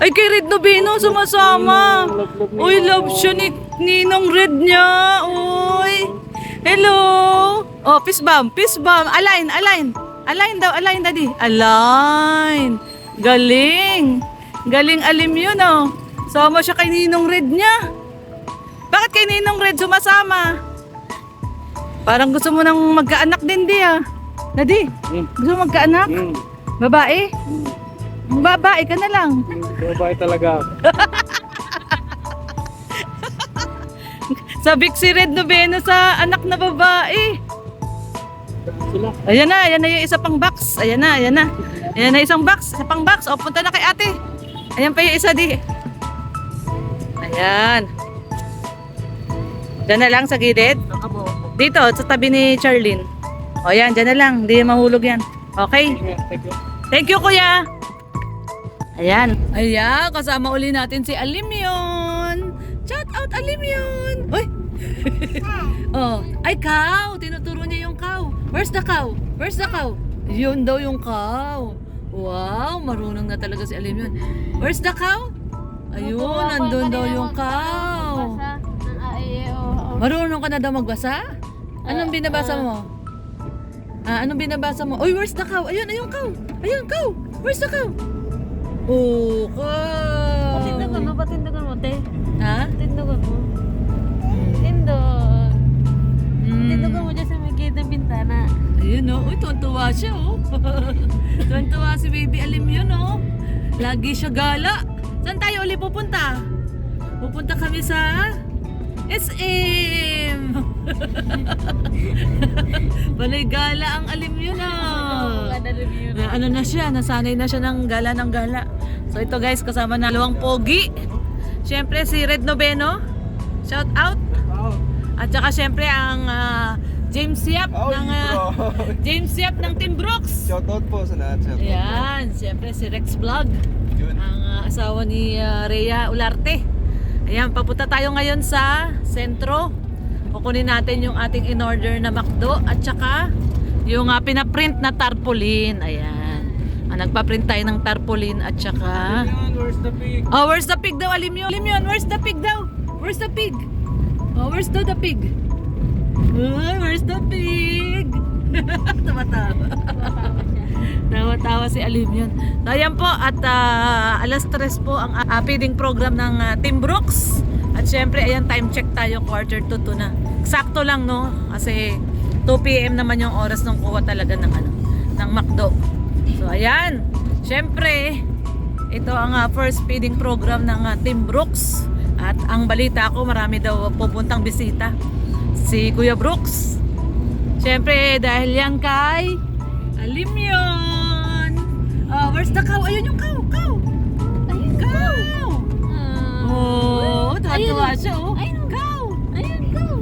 Ay, kay Red Noveno sumasama. Uy, love siya ni Ninong Red niya. Uy. Hello. Oh, fist bump, fist bump. Align, align. Align daw, align daddy. Align. Galing. Galing alim yun, oh. Sama siya kay Ninong Red niya. Bakit kay Ninong Red sumasama? Parang gusto mo nang magkaanak din, di ah. Daddy, gusto mo magkaanak? Babae? Babae ka na lang. Babae talaga. Sabik si Red Noveno sa anak na babae. Sila. Ayan na yung isa pang box. Ayan na. Ayan na isang box. Isa pang box. O, punta na kay ate. Ayan pa yung isa di. Ayan. Diyan na lang sa gilid. Dito, sa tabi ni Charlene. O yan, diyan na lang. Hindi mahulog yan. Okay? Thank you, kuya. Ayan. Ayan, kasama uli natin si Alimyon. Shout out, Alimyon. Uy. Oh, ay cow. Tinuturo niya yung cow. Where's the cow? Where's the cow? Yun daw yung cow. Wow, marunong na talaga si Alimyon. Where's the cow? Ayun, nandun daw yung cow. Marunong ka na daw magbasa? Anong binabasa mo? Anong binabasa mo? Uy, where's the cow? Ayun, ayun cow. Ayun cow. Where's the cow? Oh, cow. Patindagan mo, te. Ha? Patindagan mo. Tindog. Patindagan mo dyan sa may gate ng bintana. Ayun oh. Uy, tuwan-tuwa siya oh. Tuwan-tuwa si baby Alimyon oh. Lagi siya gala. Saan tayo uli pupunta? Pupunta kami sa SM. Balay gala ang Alimyon oh. Ano na siya, nasanay na siya ng gala. So ito guys, kasama na dalawang pogi. Siyempre si Red Noveno. Shout out. At saka siyempre ang James Yap ng James Yap ng Team Brooks. Shoutout po sa lahat. Ayan, siyempre si Rex Vlog. Ang asawa ni Rhea Ularte. Ayan, papunta tayo ngayon sa sentro. Kukunin natin yung ating in-order na McDo at saka yung pinaprint na tarpaulin. Ayan. Nagpa-print tayo ng tarpaulin at saka... Where's the pig? Oh, where's the pig daw, Alimyon? Alimyon, where's the pig daw? Where's the pig? Oh, where's the pig? Oh, where's the pig? Tawa-tawa. Tawa-tawa si Alimyon. So, ayan po, at alas 3 po ang feeding program ng Team Brooks. At syempre, ayan, time check tayo, 1:45 na. Sakto lang, no? Kasi 2 PM naman yung oras ng kuha talaga ng, ng McDo. So, ayan. Syempre, ito ang first feeding program ng Team Brooks. At ang balita ko, marami daw pupuntang bisita. Si Kuya Brooks. Syempre, dahil yan kay Alimyon. Where's the cow? Ayun yung cow. Cow. Ayun, cow. Oh, tuwa siya, oh. Ayun, cow. Ayun, cow.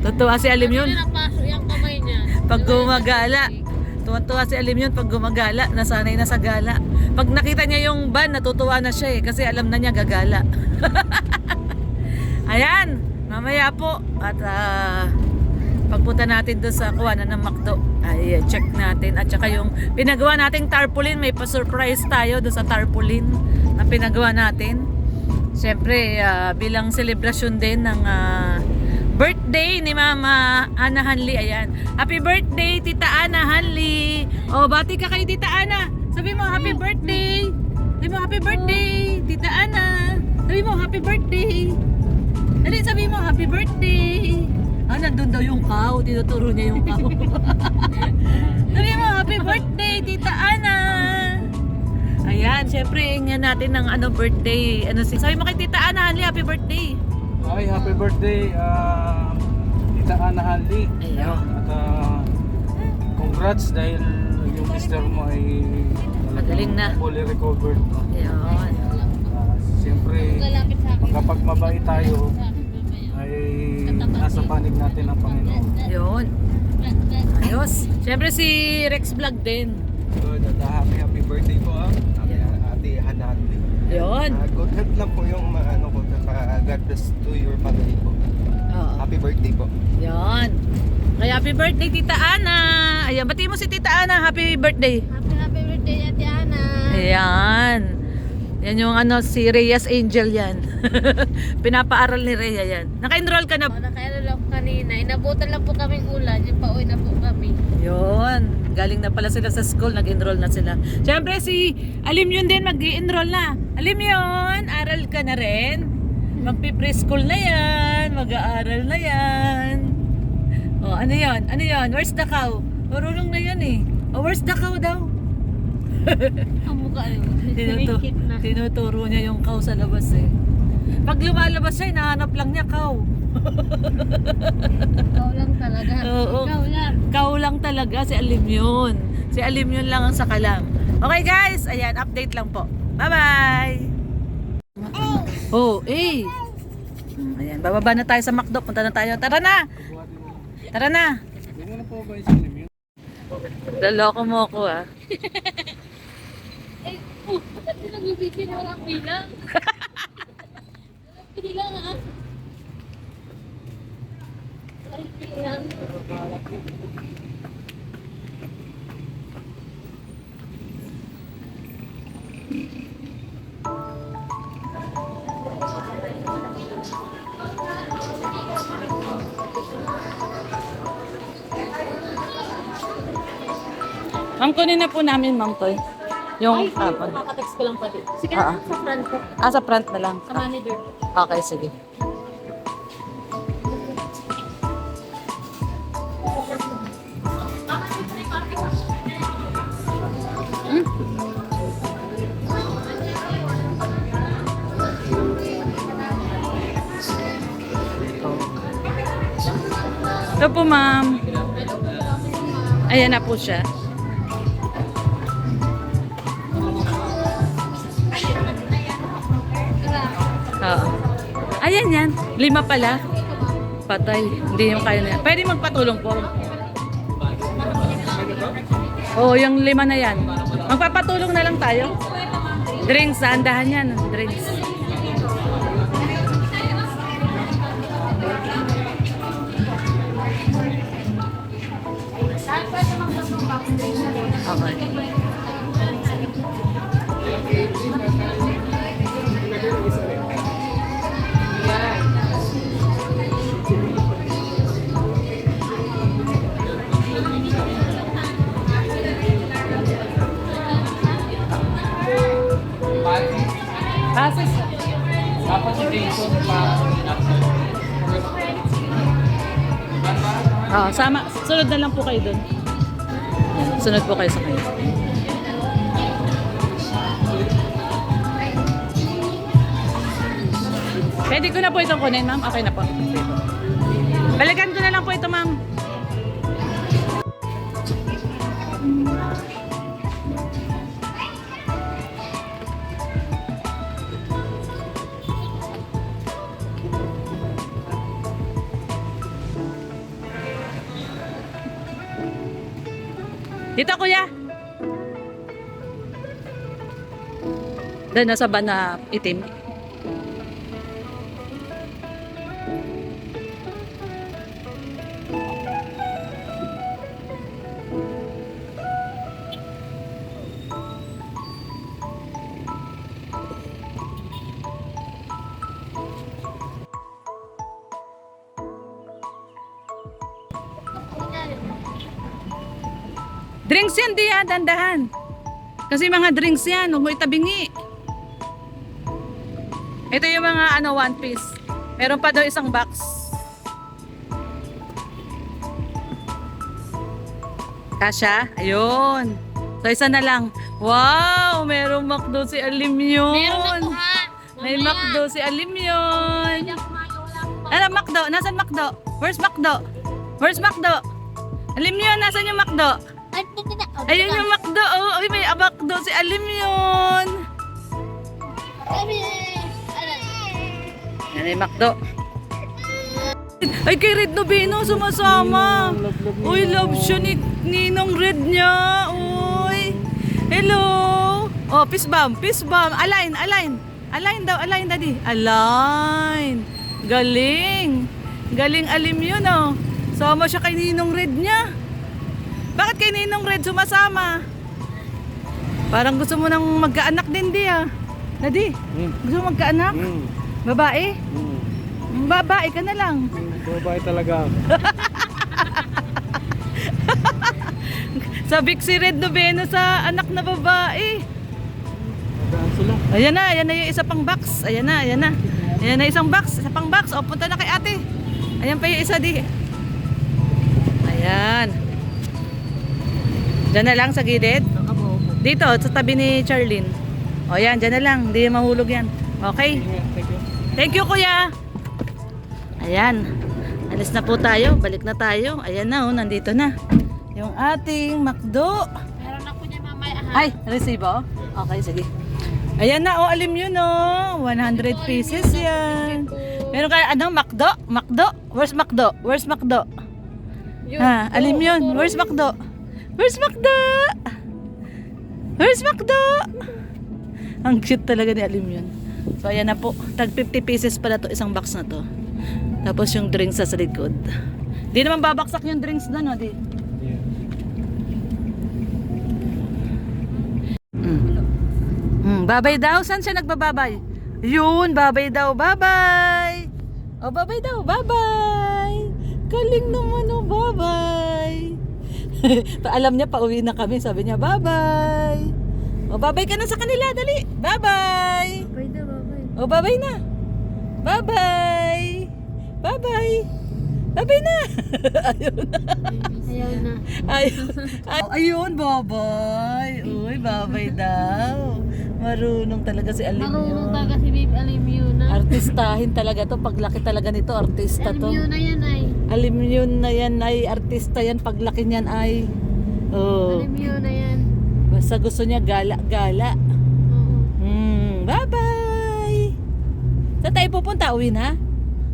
Tutuwa si Alimyon. Napasok yung kamay niya. Pag gumagala. Tuwa-tuwa si Alimyon pag gumagala. Nasanay na sa gala. Pag nakita niya yung van, natutuwa na siya eh. Kasi alam na niya gagala. Ayan. Mamaya po. At pagpunta natin doon sa kuwanan ng McDo, ay check natin. At saka yung pinagawa nating tarpaulin, may pa-surprise tayo doon sa tarpaulin na pinagawa natin. Siyempre, bilang selebrasyon din ng birthday ni Mama Ana Hanli. Ayan. Happy birthday, Tita Ana Hanli. O, bati ka kay Tita Ana. Sabi mo, happy birthday. Sabi mo, happy birthday, Tita Ana. Sabi mo, happy birthday. Dali, sabi mo, happy birthday. Nandun daw yung cow. Tinuturo niya yung cow. Sabi mo, happy birthday, Tita Ana. Ayan, syempre, ingyan natin ng birthday. Sabi mo kay Tita Ana Hanli, happy birthday. Ay, happy birthday, Tita Ana Hanli. Ayun. At congrats dahil yung mister mo ay Magaling na. fully recovered. No? Ayun. Siyempre, kapag mabait tayo, ay nasa panig natin ang Panginoon. Yun. Ayos. Syempre si Rex Vlog din. Good, happy birthday po Ate Ana Hanli. Yun. Good health lang po yung ko, God bless to your family po. Oo. Happy birthday po. Yun. Kaya happy birthday Tita Ana. Ayan, bati mo si Tita Ana. Happy birthday. Happy Ayan. Yan yung ano, si Rhea's Angel yan. Pinapaaral ni Rhea yan. Naka-enroll ka na? Nakaano lang kanina. Inabutan lang po kaming ulan. Yung pauwi na po kami. Yun. Galing na pala sila sa school. Nag-enroll na sila. Siyempre si Alim yun din mag-enroll na. Alim yun. Aral ka na rin. Magpi-preschool na yan. Mag-aaral na yan. Oh, ano yan? Ano yan? Where's the cow? Marunong na yan eh. Oh, where's the cow daw? Ang mukha niya. Sumikit na. Tinuturo niya yung cow sa labas eh. Pag lumalabas siya, hinahanap lang niya cow. Ikaw lang talaga. Oo. Ikaw lang. Cow lang talaga, si Alim yun. Si Alim yun lang ang sakalam. Okay guys, ayan, update lang po. Bye-bye! Oh, eh! Ayan, bababa na tayo sa McDo. Punta na tayo. Tara na! Tara na! Yung ano po ba yung silim yun? Daloko mo ako ah. Bakit din nagbibigyan ng walang bilang? Bilang ah. Walang bilang. Ma'am, kunin na po namin, Ma'am Toy. Yung hapon. Kakatext ko lang pati. Sige Ah, na, sa front ko. Ah, sa front na lang. Sa manager. Okay, sige. Ito po, ma'am. Ayan na po siya. Oo. Ayan yan. 5 pala. Patay. Hindi yung kaya na yan. Pwede magpatulong po. Oo, yung 5 na yan. Magpapatulong na lang tayo. Drinks, andahan yan. Drinks. Okay. Passes. Dapat si Jason pa. Oo, sama. Sunod na lang po kayo dun. Sunod po kayo sa kanya. Pwede ko na po itong kunin, ma'am? Okay na po. Balikan ko na lang po ito, ma'am. Dito, kuya. Doon, nasa ba na itim? Drinks yan, di yan, dandahan. Kasi mga drinks yan, huwag mo itabingi. Ito yung mga ano, 1 piece. Meron pa daw isang box. Kasha? Ayun. So, isa na lang. Wow! Merong McDo si Alim yun. Meron ako ha. May McDo si Alim yun. Ano, McDo? Nasaan McDo? Where's McDo? Where's McDo? Alim yun, nasaan yung McDo? Ay, ito na. Oh, Ayun yung McDo. Oh, ay, may McDo si Alim yun. Yan yung McDo. Ay, kay Red Noveno sumasama. Uy, love siya ni Ninong Red niya. Uy. Hello. Oh, peace bomb. Peace bomb. Align, align. Align daw, align daddy. Align. Galing. Galing Alim yun oh. Sama siya kay Ninong Red niya. Bakit kay Ninong Red sumasama? Parang gusto mo nang magkaanak din, di ah. Nadi, gusto mo magkaanak? Babae? Babae ka na lang. Babae talaga. Sabik si Red Noveno sa anak na babae. Nadaan sila. Ayan na yung isa pang box. Ayan na. Ayan na isang box, isa pang box. O, punta na kay ate. Ayan pa yung isa di. Ayan. Diyan na lang sa gilid. Dito, sa tabi ni Charlene. O yan, diyan na lang. Hindi mahulog yan. Okay. Thank you, kuya. Ayan. Alis na po tayo. Balik na tayo. Ayan na, oh, nandito na. Yung ating McDo. Meron ako niya mamaya ha. Ay, resibo? Okay, sige. Ayan na, oh, alim yun, oh. 100 pieces yan. Meron ka, ano, McDo? McDo? Where's McDo? Where's McDo? Ha, alim yun. Where's McDo? Where's McDo? Where's McDo? Ang cute talaga ni Alim yun. So, ayan na po. Tag 50 pieces pala to, isang box na to. Tapos yung drinks sa likod. Di naman babaksak yung drinks na, no? Di. Babay daw. Saan siya nagbababay? Yun, babay daw. Babay. O, babay daw. Babay. Galing naman, oh. Babay. Alam niya, pauwi na kami. Sabi niya, babay. O, babay ka na sa kanila. Dali. Babay. Babay na, babay. O, babay na. Babay. Babay. Babay na. Ayun na. Ayaw na. Ayun. Ayun, babay. Uy, babay daw. Marunong talaga si Alim Marunong yun. talaga si Babe Alim yun na. Artistahin talaga to. Paglaki talaga nito, artista Alim to. yun na yan ay. Alim yun na yan ay artista yan. Paglaki niyan ay. Oh. Alim yun na yan. Basta gusto niya gala-gala. Oo. Bye-bye. Saan tayo pupunta? Uwi na?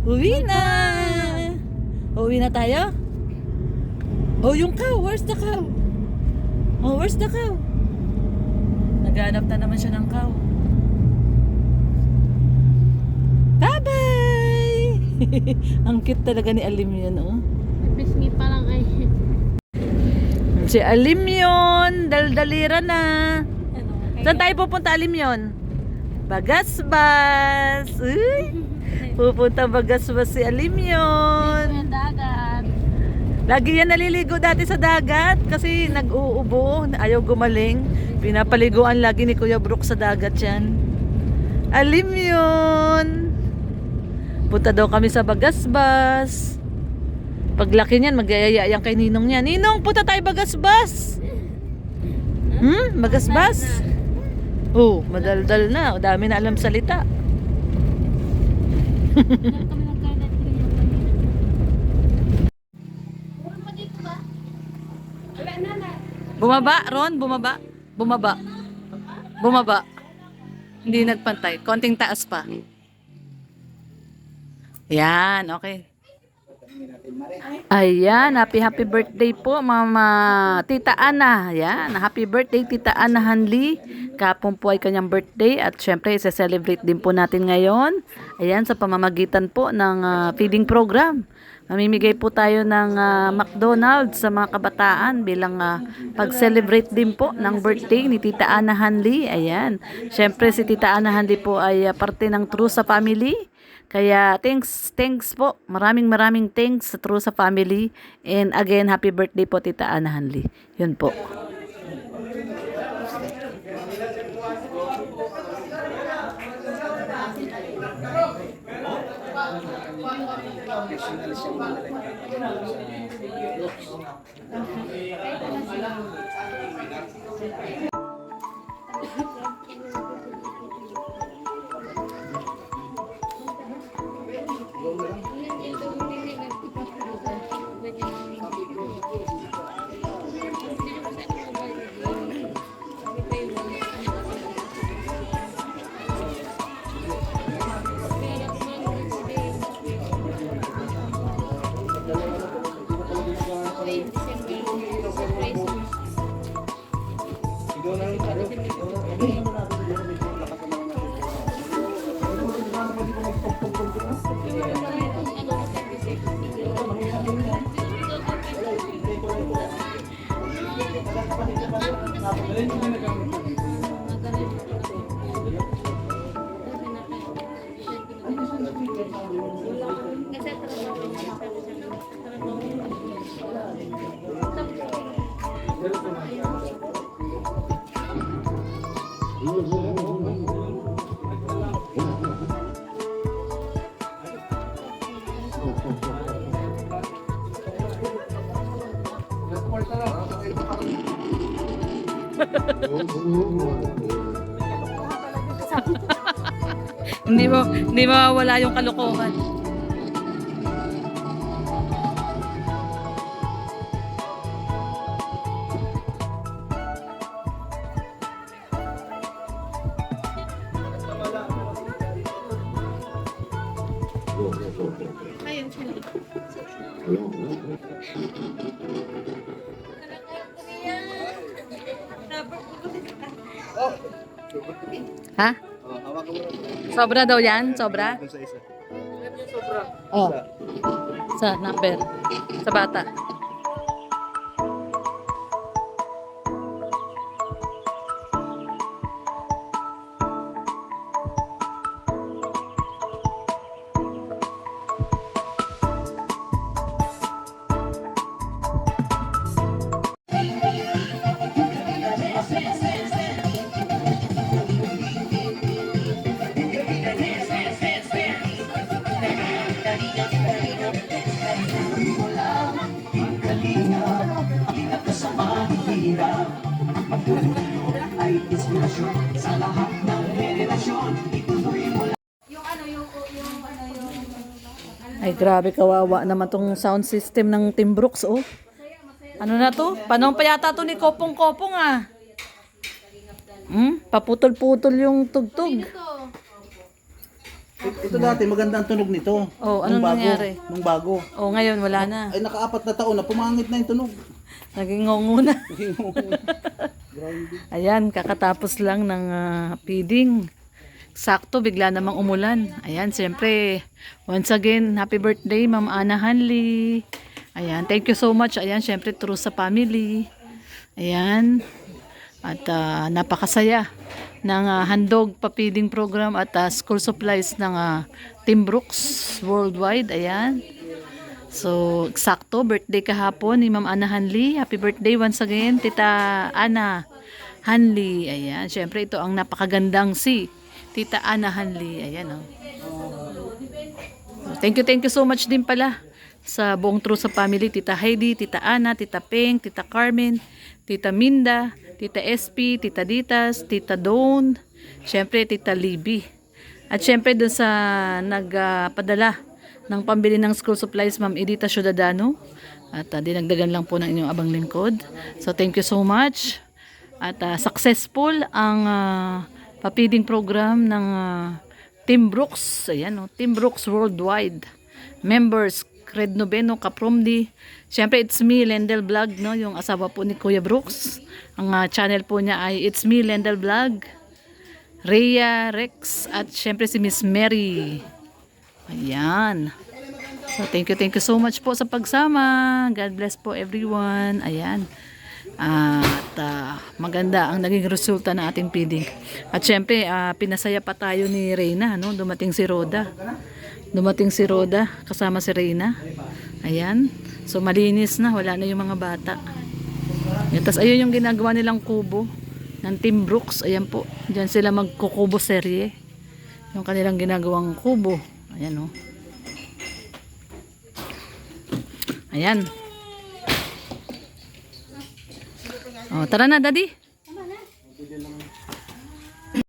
Uwi na. Uwi na tayo? Oh, yung cow. Where's the cow? Oh, where's the cow? Naghanap na naman siya ng cow. Bye-bye! Ang cute talaga ni Alim yun, oh. Pisngi pa lang ay. Si Alim yun. Daldalira na. Saan tayo pupunta, Alim yun? Bagasbas. Uy! Pupunta Bagasbas si Alim yun. Yung dagat. Lagi yan naliligo dati sa dagat kasi nag-uubo, ayaw gumaling. Pinapaliguan lagi ni Kuya Brook sa dagat yan. Alim yun. Punta daw kami sa Bagasbas. Paglaki niyan, magyayaya yan kay Ninong niya. Ninong, punta tayo Bagasbas. Bagasbas? Oh, madaldal na. O, dami na alam salita. Bumaba, Ron, bumaba. Bumaba. Bumaba. Hindi nagpantay. Konting taas pa. Yan, okay. Ayan, happy birthday po Mama Tita Ana. Yan, happy birthday Tita Ana Hanli. Kapon po ay kanyang birthday at syempre isa-celebrate din po natin ngayon. Ayan, sa pamamagitan po ng feeding program. Mamimigay po tayo ng McDonald's sa mga kabataan bilang pag-celebrate din po ng birthday ni Tita Ana Hanli. Ayan, syempre si Tita Ana Hanli po ay parte ng True sa Family. Kaya thanks po. Maraming thanks sa True sa Family. And again, happy birthday po Tita Ana Hanli. Yun po. Ano Hindi mawawala yung kalokohan. Ha? Sobra daw yan? Sobra? Oh. Sa number. Sa bata. Ay, grabe kawawa naman tong sound system ng Team Brooks, oh. Ano na to? Panahon pa yata to ni Kopong-Kopong, ah. Paputol-putol yung tugtog. Ito dati maganda ang tunog nito. Oh, anong nangyari? Nung bago. Oh, ngayon wala na. Ay naka-4 na taon na pumangit na yung tunog. Naging ngunguna. Ayan, kakatapos lang ng feeding. Sakto, bigla namang umulan. Ayan, siyempre, once again, happy birthday, Ma'am Ana Hanley. Ayan, thank you so much. Ayan, siyempre, true sa family. Ayan, at napakasaya ng handog pa-feeding program at school supplies ng Team Brooks Worldwide. Ayan. So, eksakto, birthday kahapon ni Ma'am Ana Hanley. Happy birthday once again, Tita Ana Hanley. Ayan, syempre ito ang napakagandang si Tita Ana Hanley. Ayan, oh. Thank you so much din pala sa buong True sa Family. Tita Heidi, Tita Ana, Tita Peng, Tita Carmen, Tita Minda, Tita SP, Tita Ditas, Tita Dawn, syempre Tita Libby. At syempre dun sa nagpadala ng pambili ng school supplies, Ma'am Edita Ciudadano. At dinagdagan lang po ng inyong abang lingkod. So thank you so much. At successful ang pa-feeding program ng Team Brooks. Ayan, oh, Team Brooks Worldwide. Members, Cred Noveno, Kapromdi. Siyempre, It's Me, Lendel Vlog, no? Yung asawa po ni Kuya Brooks. Ang channel po niya ay It's Me, Lendel Vlog. Rhea, Rex, at siyempre si Miss Mary. Ayan. So, thank you so much po sa pagsama. God bless po everyone. Ayan. At maganda ang naging resulta ng ating feeding. At syempre, pinasaya pa tayo ni Reyna, no? Dumating si Roda. Kasama si Reyna. Ayan. So malinis na, wala na yung mga bata. Yan, tas ayun yung ginagawa nilang kubo ng Team Brooks. Ayan po. Diyan sila magkukubo serye. Yung kanilang ginagawang kubo. Ayan, oh. Ayan. Oh, tara na, Daddy.